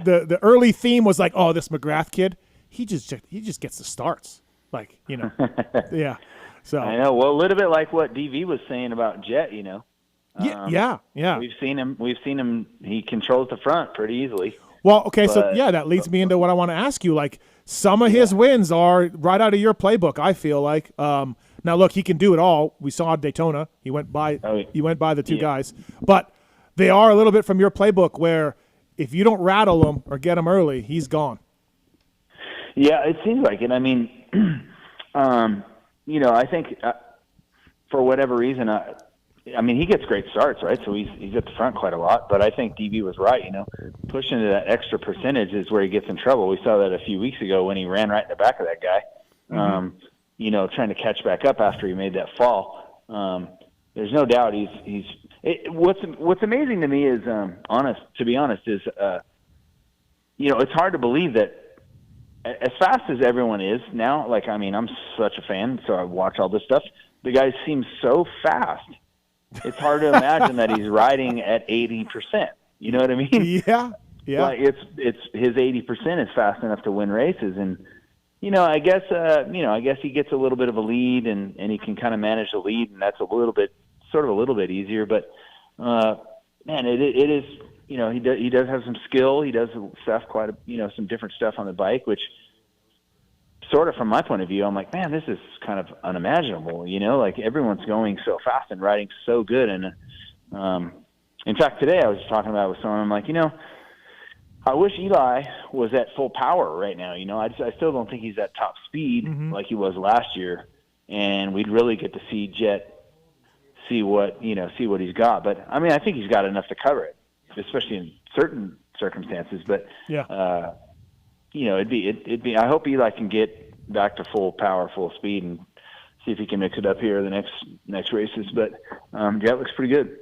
the early theme was like, oh, this McGrath kid, he just gets the starts, like, you know. Yeah. So I know. Well, a little bit like what DV was saying about Jett, you know. Yeah. We've seen him. He controls the front pretty easily. Well, okay, so that leads me into what I want to ask you. Like, some of his wins are right out of your playbook, I feel like. Now, look, he can do it all. We saw at Daytona. He went by the two guys. But they are a little bit from your playbook where if you don't rattle him or get him early, he's gone. Yeah, it seems like it. I mean, you know, I think for whatever reason, I mean, he gets great starts, right? So he's at the front quite a lot. But I think DB was right, you know. Pushing to that extra percentage is where he gets in trouble. We saw that a few weeks ago when he ran right in the back of that guy, you know, trying to catch back up after he made that fall. There's no doubt what's amazing to me is, to be honest, is, you know, it's hard to believe that as fast as everyone is now, like, I mean, I'm such a fan, so I watch all this stuff. The guy seems so fast. It's hard to imagine that he's riding at 80%. You know what I mean? Yeah. Like it's his 80% is fast enough to win races, and I guess he gets a little bit of a lead, and he can kind of manage the lead, and that's a little bit easier. But man, it is. He does have some skill. He does stuff some different stuff on the bike, which sort of from my point of view, I'm like, man, this is kind of unimaginable. Like everyone's going so fast and riding so good. And in fact, today I was talking about it with someone. I'm like, I wish Eli was at full power right now. I still don't think he's at top speed like he was last year, and we'd really get to see Jett see what he's got. But I mean, I think he's got enough to cover it, especially in certain circumstances. But yeah. It'd be. I hope Eli can get back to full power, full speed, and see if he can mix it up here the next races. But Jett looks pretty good.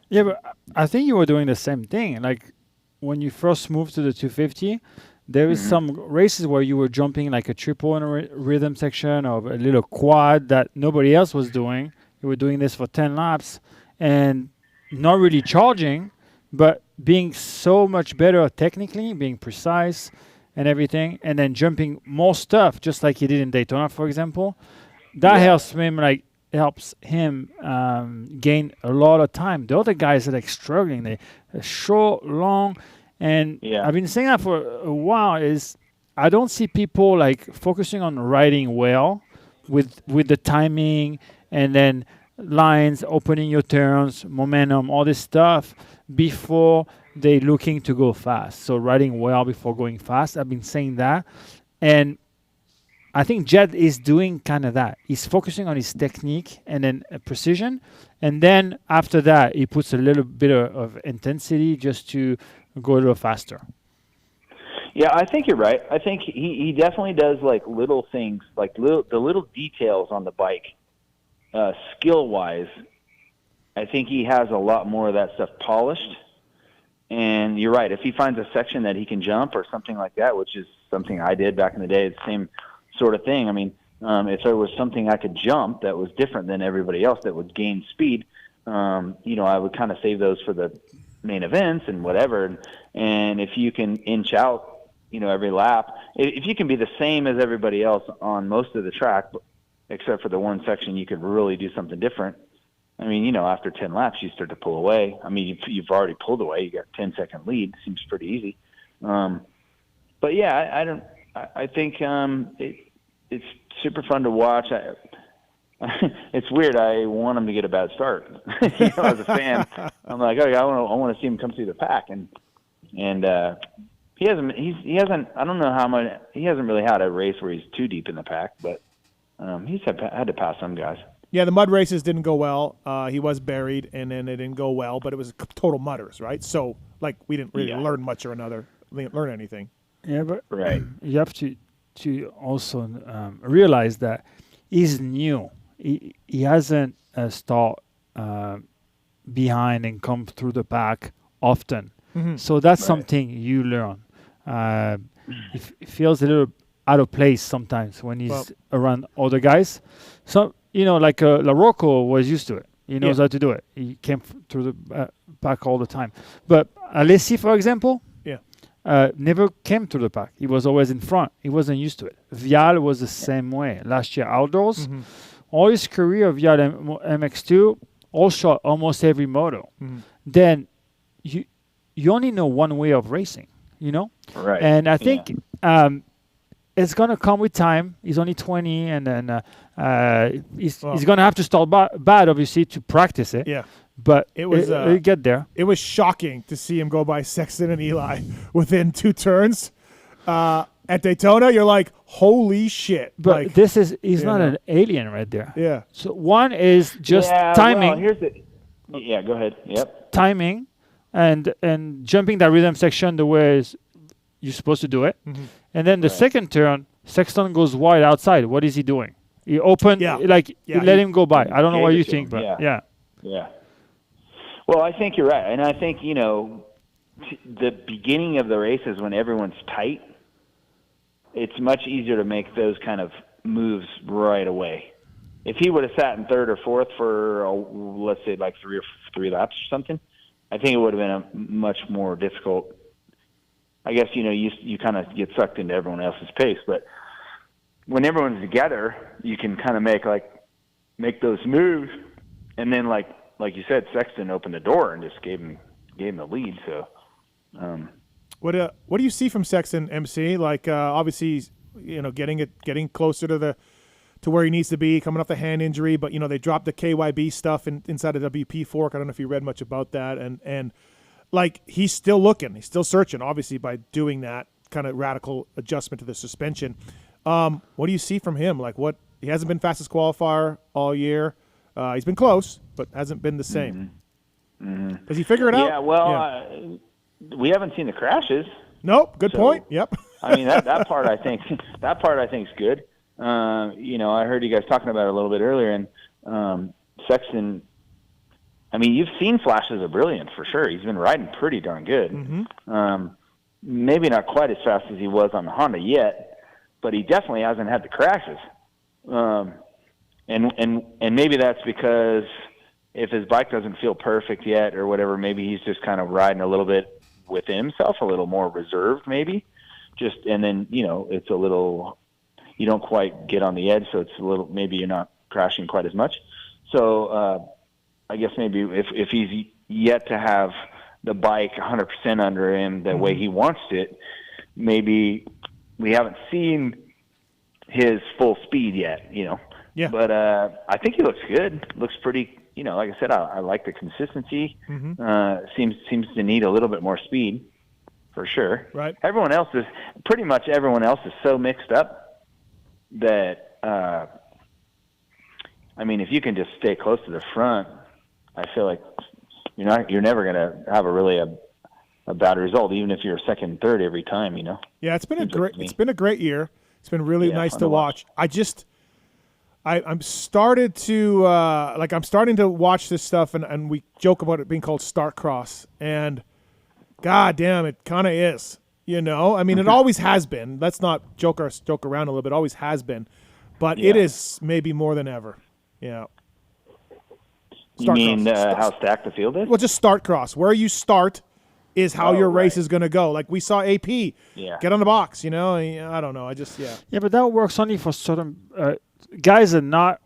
Yeah, but I think you were doing the same thing. Like when you first moved to the 250, there is some races where you were jumping like a triple in a rhythm section or a little quad that nobody else was doing. You were doing this for 10 laps and not really charging, but being so much better technically, being precise and everything, and then jumping more stuff, just like he did in Daytona, for example. That helps him gain a lot of time. The other guys are like struggling. They're short, long, and I've been saying that for a while. Is I don't see people like focusing on riding well with the timing and then lines, opening your turns, momentum, all this stuff before they looking to go fast. So riding well before going fast. I've been saying that. And I think Jett is doing kind of that. He's focusing on his technique and then precision. And then after that, he puts a little bit of intensity just to go a little faster. Yeah, I think you're right. I think he definitely does like little things, like the little details on the bike. Skill-wise, I think he has a lot more of that stuff polished. And you're right. If he finds a section that he can jump or something like that, which is something I did back in the day, it's the same sort of thing. I mean, if there was something I could jump that was different than everybody else that would gain speed, I would kind of save those for the main events and whatever. And if you can inch out, every lap, if you can be the same as everybody else on most of the track, except for the one section, you could really do something different. I mean, after 10 laps, you start to pull away. I mean, you've already pulled away. You got a 10-second lead. Seems pretty easy. But yeah, I think it's super fun to watch. It's weird. I want him to get a bad start. As a fan, I'm like, okay, I want to see him come through the pack, and he hasn't. I don't know how much. He hasn't really had a race where he's too deep in the pack, but he's had to pass some guys. Yeah, the mud races didn't go well. He was buried, and then it didn't go well, but it was total mudders, right? So, like, we didn't really learn much or learn anything. Yeah, but right. You have to also realize that he's new. He hasn't start behind and come through the pack often. Mm-hmm. So that's something you learn. It feels a little out of place sometimes when he's around other guys. So, like LaRocco was used to it. He knows how to do it. He came through the pack all the time. But Alessi, for example, never came to the pack. He was always in front. He wasn't used to it. Vial was the same way. Last year outdoors, all his career, Vial MX2, all shot almost every moto. Then you only know one way of racing, Right. And I think it's gonna come with time. He's only 20, and then he's gonna have to start bad, obviously, to practice it. Yeah. But it'll get there. It was shocking to see him go by Sexton and Eli within 2 turns. At Daytona, you're like, holy shit. But he's not an alien right there. Yeah. So one is just timing. Well, go ahead. Yep. Timing and jumping that rhythm section the way you're supposed to do it. And then the second turn, Sexton goes wide outside. What is he doing? He opened, he let him go by. I don't know what you think, but yeah. Well, I think you're right. And I think, the beginning of the races when everyone's tight, it's much easier to make those kind of moves right away. If he would have sat in third or fourth for, let's say, like three laps or something, I think it would have been a much more difficult. I guess, you kind of get sucked into everyone else's pace. But when everyone's together, you can kind of make those moves. And then, like you said, Sexton opened the door and just gave him the lead. So, what do you see from Sexton, MC? Like, obviously, getting closer to where he needs to be, coming off the hand injury. But they dropped the KYB stuff inside the WP fork. I don't know if you read much about that. And like, he's still looking, he's still searching. Obviously, by doing that kind of radical adjustment to the suspension. What do you see from him? Like, he hasn't been fastest qualifier all year. He's been close, but hasn't been the same. Does he figure it out? Yeah, well, we haven't seen the crashes. Nope. Good point. Yep. I mean, that part I think is good. I heard you guys talking about it a little bit earlier, and Sexton. I mean, you've seen flashes of brilliance for sure. He's been riding pretty darn good. Maybe not quite as fast as he was on the Honda yet, but he definitely hasn't had the crashes. And maybe that's because if his bike doesn't feel perfect yet or whatever, maybe he's just kind of riding a little bit within himself, a little more reserved maybe. And then, it's a little, you don't quite get on the edge, so it's a little, maybe you're not crashing quite as much. So I guess maybe if he's yet to have the bike 100% under him the way he wants it, maybe we haven't seen his full speed yet, Yeah. But I think he looks good. Looks pretty, like I said, I like the consistency. Seems to need a little bit more speed, for sure. Right. Pretty much everyone else is so mixed up that, if you can just stay close to the front, I feel like you're never going to have a bad result, even if you're second, third every time, Yeah, it's been a great year. It's been really nice to watch. I'm starting to watch this stuff, and we joke about it being called STARTCROSS, and god damn, it kind of is. It always has been. Let's not joke around a little bit. It always has been, but it is maybe more than ever. Yeah. You mean how stacked the field is? Well, just STARTCROSS. Where you start is how your race is going to go. Like we saw AP get on the box. I don't know. Yeah, but that works only for certain guys are not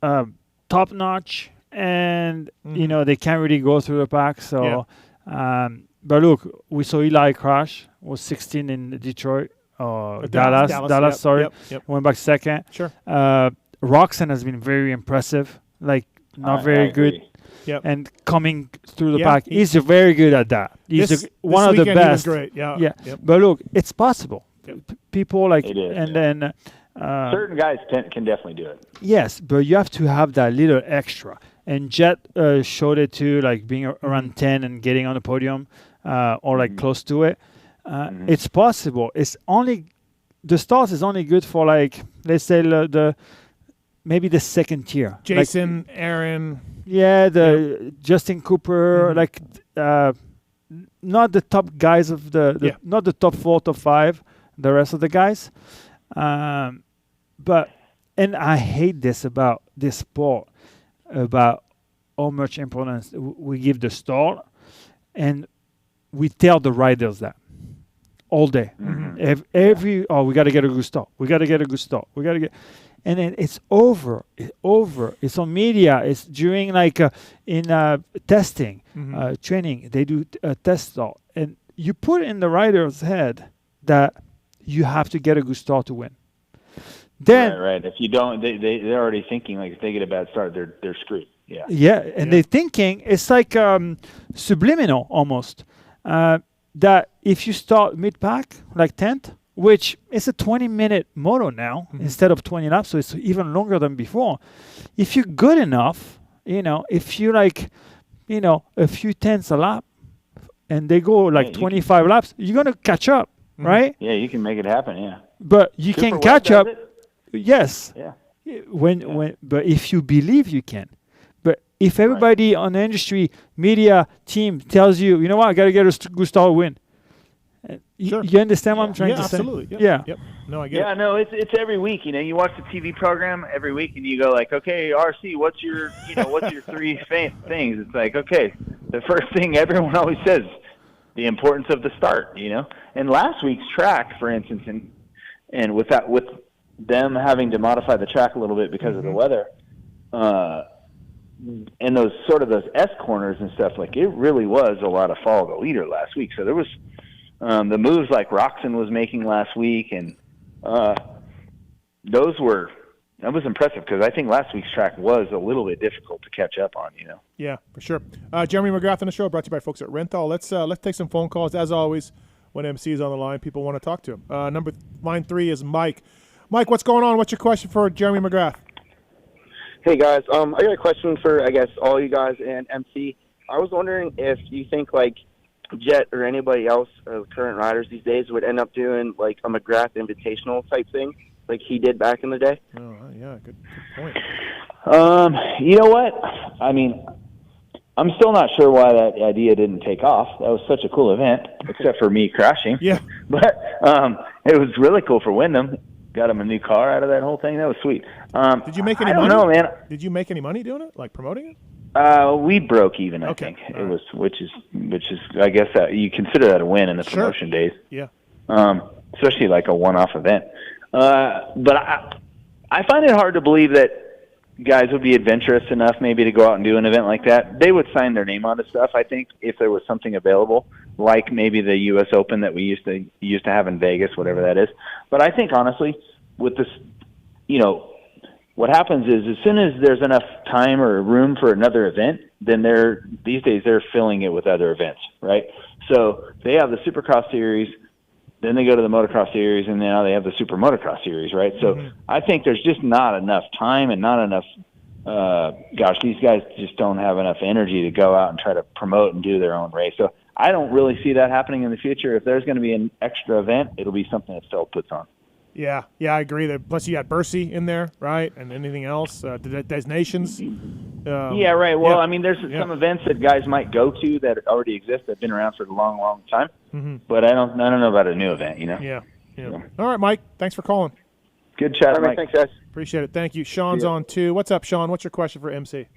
top notch, and they can't really go through the pack. So, but look, we saw Eli crash. Was 16 in Detroit or Dallas. Sorry, went back second. Sure. Roxanne has been very impressive. Like not very good. Yep. And coming through the pack, he's very good at that. He's one of the best. Great. Yeah. Yep. But look, it's possible. People like, it is, and then certain guys can definitely do it. Yes, but you have to have that little extra. And Jett showed it too, like being around 10 and getting on the podium, or like close to it. It's possible. It's only the start is only good for like, let's say maybe the second tier. Jason, Aaron. Yeah, Justin Cooper, like not the top guys of not the top 4, top 5, the rest of the guys. But I hate this about this sport, about how much importance we give the start, and we tell the riders that. all day. Every we got to get a good start. We got to get a good start. We got to get, and then it's over. It's over. It's on media. It's during in testing, training. They do a test start, and you put in the rider's head that you have to get a good start to win. Then right. If you don't, they're already thinking like if they get a bad start, they're screwed. Yeah. Yeah, and they're thinking it's like subliminal almost. That if you start mid-pack, like 10th, which is a 20-minute moto now instead of 20 laps, so it's even longer than before. If you're good enough, if you a few tenths a lap, and they go like 25 laps, you're gonna catch up, right? Yeah, you can make it happen. Yeah. But you can catch up. Yes. Yeah. But if you believe you can. But if everybody on the industry, media, team tells you, you know what, I got to get a good start win. You understand what I'm trying to say? Absolutely. Yeah. Yep. No, I get it. Yeah, no, it's every week. You watch the TV program every week, and you go like, okay, RC, what's your three things? It's like, okay, the first thing everyone always says, the importance of the start. And last week's track, for instance, and with them having to modify the track a little bit because of the weather. And those S corners and stuff, like it really was a lot of follow the leader last week. So there was the moves like Roxon was making last week, and that was impressive because I think last week's track was a little bit difficult to catch up on. Yeah, for sure. Jeremy McGrath on the show, brought to you by folks at Renthal. Let's take some phone calls as always. When MC is on the line, people want to talk to him. Line 3 is Mike. Mike, what's going on? What's your question for Jeremy McGrath? Hey, guys. I got a question for, I guess, all you guys and MC. I was wondering if you think, like, Jett or anybody else, current riders these days, would end up doing, like, a McGrath Invitational type thing, like he did back in the day. Oh, yeah, good point. You know what? I mean, I'm still not sure why that idea didn't take off. That was such a cool event, except for me crashing. Yeah. But it was really cool for Wyndham. Got him a new car out of that whole thing. That was sweet. Did you make any money? I don't know, man. Did you make any money doing it, like promoting it? We broke even, I think. It was, which is, I guess you consider that a win in the promotion days. Yeah. Especially like a one-off event. But I find it hard to believe that guys would be adventurous enough maybe to go out and do an event like that. They would sign their name onto stuff, I think, if there was something available, like maybe the U.S. Open that we used to have in Vegas, whatever that is. But I think, honestly, with this, what happens is as soon as there's enough time or room for another event, then these days they're filling it with other events, right? So they have the Supercross Series, then they go to the Motocross Series, and now they have the Super Motocross Series, right? So I think there's just not enough time and not enough these guys just don't have enough energy to go out and try to promote and do their own race. So I don't really see that happening in the future. If there's going to be an extra event, it'll be something that Feld puts on. Yeah, I agree. Plus, you got Bercy in there, right? And anything else? Designations? Yeah, right. Well, I mean, there's some events that guys might go to that already exist that have been around for a long, long time. But I don't know about a new event, Yeah. All right, Mike. Thanks for calling. Good chat, Mike. Thanks, guys. Appreciate it. Thank you. Sean's on too. What's up, Sean? What's your question for MC?